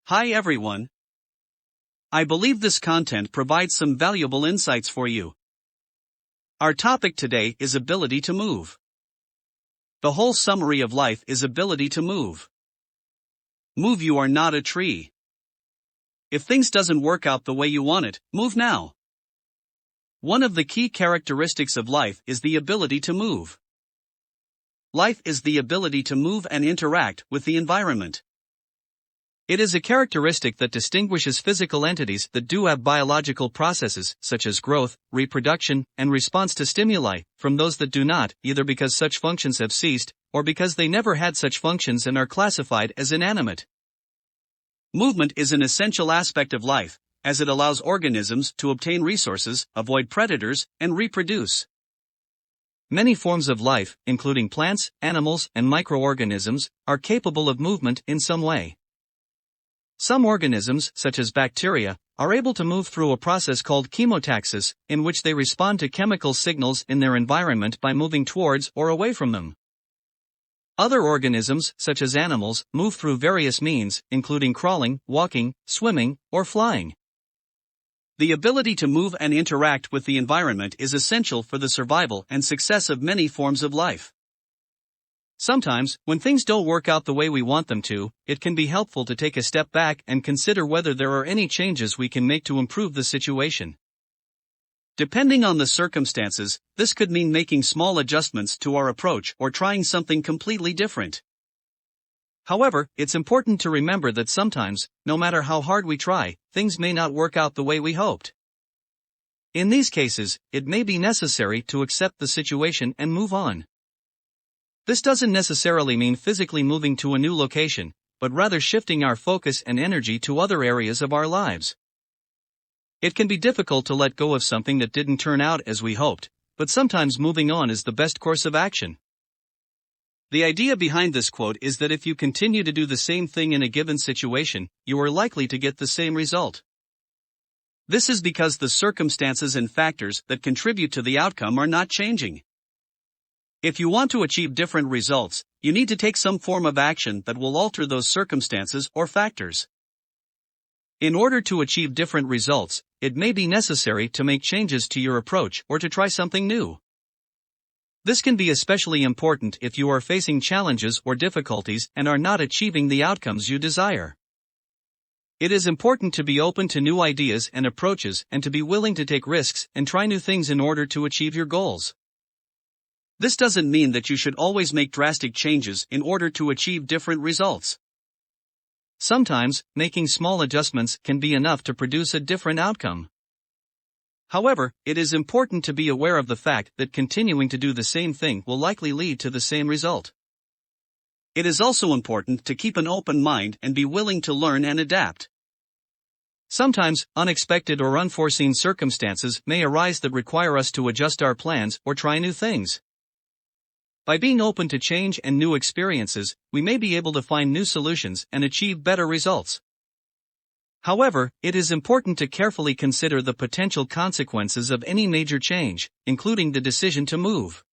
Hi everyone. I believe this content provides some valuable insights for you. Our topic today is ability to move. The whole summary of life is ability to move. Move. You are not a tree. If things doesn't work out the way you want it, move now. One of the key characteristics of life is the ability to move. Life is the ability to move and interact with the environment. It is a characteristic that distinguishes physical entities that do have biological processes, such as growth, reproduction, and response to stimuli, from those that do not, either because such functions have ceased, or because they never had such functions and are classified as inanimate. Movement is an essential aspect of life, as it allows organisms to obtain resources, avoid predators, and reproduce. Many forms of life, including plants, animals, and microorganisms, are capable of movement in some way. Some organisms, such as bacteria, are able to move through a process called chemotaxis, in which they respond to chemical signals in their environment by moving towards or away from them. Other organisms, such as animals, move through various means, including crawling, walking, swimming, or flying. The ability to move and interact with the environment is essential for the survival and success of many forms of life. Sometimes, when things don't work out the way we want them to, it can be helpful to take a step back and consider whether there are any changes we can make to improve the situation. Depending on the circumstances, this could mean making small adjustments to our approach or trying something completely different. However, it's important to remember that sometimes, no matter how hard we try, things may not work out the way we hoped. In these cases, it may be necessary to accept the situation and move on. This doesn't necessarily mean physically moving to a new location, but rather shifting our focus and energy to other areas of our lives. It can be difficult to let go of something that didn't turn out as we hoped, but sometimes moving on is the best course of action. The idea behind this quote is that if you continue to do the same thing in a given situation, you are likely to get the same result. This is because the circumstances and factors that contribute to the outcome are not changing. If you want to achieve different results, you need to take some form of action that will alter those circumstances or factors. In order to achieve different results, it may be necessary to make changes to your approach or to try something new. This can be especially important if you are facing challenges or difficulties and are not achieving the outcomes you desire. It is important to be open to new ideas and approaches and to be willing to take risks and try new things in order to achieve your goals. This doesn't mean that you should always make drastic changes in order to achieve different results. Sometimes, making small adjustments can be enough to produce a different outcome. However, it is important to be aware of the fact that continuing to do the same thing will likely lead to the same result. It is also important to keep an open mind and be willing to learn and adapt. Sometimes, unexpected or unforeseen circumstances may arise that require us to adjust our plans or try new things. By being open to change and new experiences, we may be able to find new solutions and achieve better results. However, it is important to carefully consider the potential consequences of any major change, including the decision to move.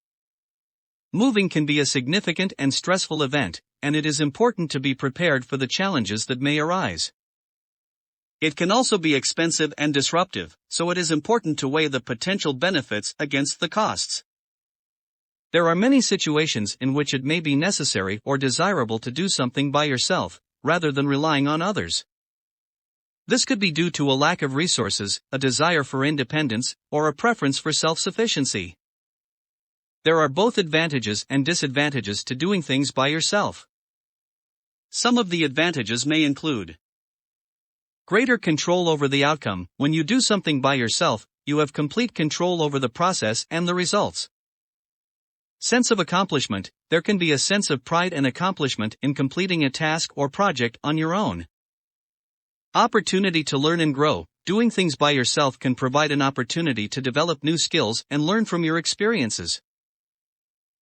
Moving can be a significant and stressful event, and it is important to be prepared for the challenges that may arise. It can also be expensive and disruptive, so it is important to weigh the potential benefits against the costs. There are many situations in which it may be necessary or desirable to do something by yourself, rather than relying on others. This could be due to a lack of resources, a desire for independence, or a preference for self-sufficiency. There are both advantages and disadvantages to doing things by yourself. Some of the advantages may include greater control over the outcome. When you do something by yourself, you have complete control over the process and the results. Sense of accomplishment. There can be a sense of pride and accomplishment in completing a task or project on your own. Opportunity to learn and grow. Doing things by yourself can provide an opportunity to develop new skills and learn from your experiences.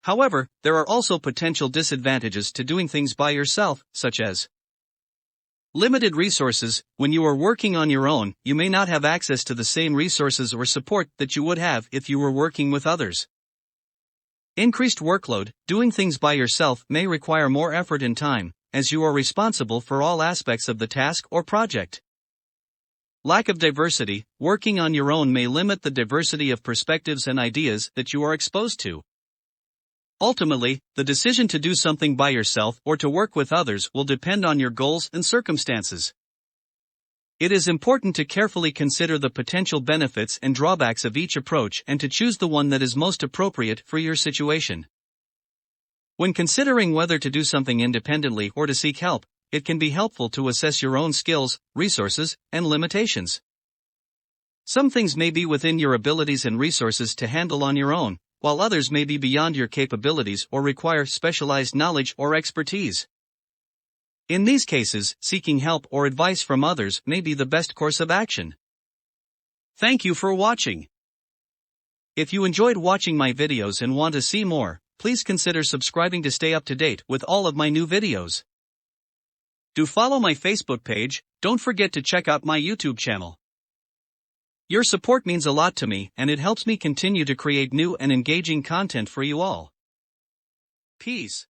However, there are also potential disadvantages to doing things by yourself, such as limited resources. When you are working on your own, you may not have access to the same resources or support that you would have if you were working with others. Increased workload. Doing things by yourself may require more effort and time, as you are responsible for all aspects of the task or project. Lack of diversity, working on your own may limit the diversity of perspectives and ideas that you are exposed to. Ultimately, the decision to do something by yourself or to work with others will depend on your goals and circumstances. It is important to carefully consider the potential benefits and drawbacks of each approach and to choose the one that is most appropriate for your situation. When considering whether to do something independently or to seek help, it can be helpful to assess your own skills, resources, and limitations. Some things may be within your abilities and resources to handle on your own, while others may be beyond your capabilities or require specialized knowledge or expertise. In these cases, seeking help or advice from others may be the best course of action. Thank you for watching. If you enjoyed watching my videos and want to see more, please consider subscribing to stay up to date with all of my new videos. Do follow my Facebook page, don't forget to check out my YouTube channel. Your support means a lot to me and it helps me continue to create new and engaging content for you all. Peace.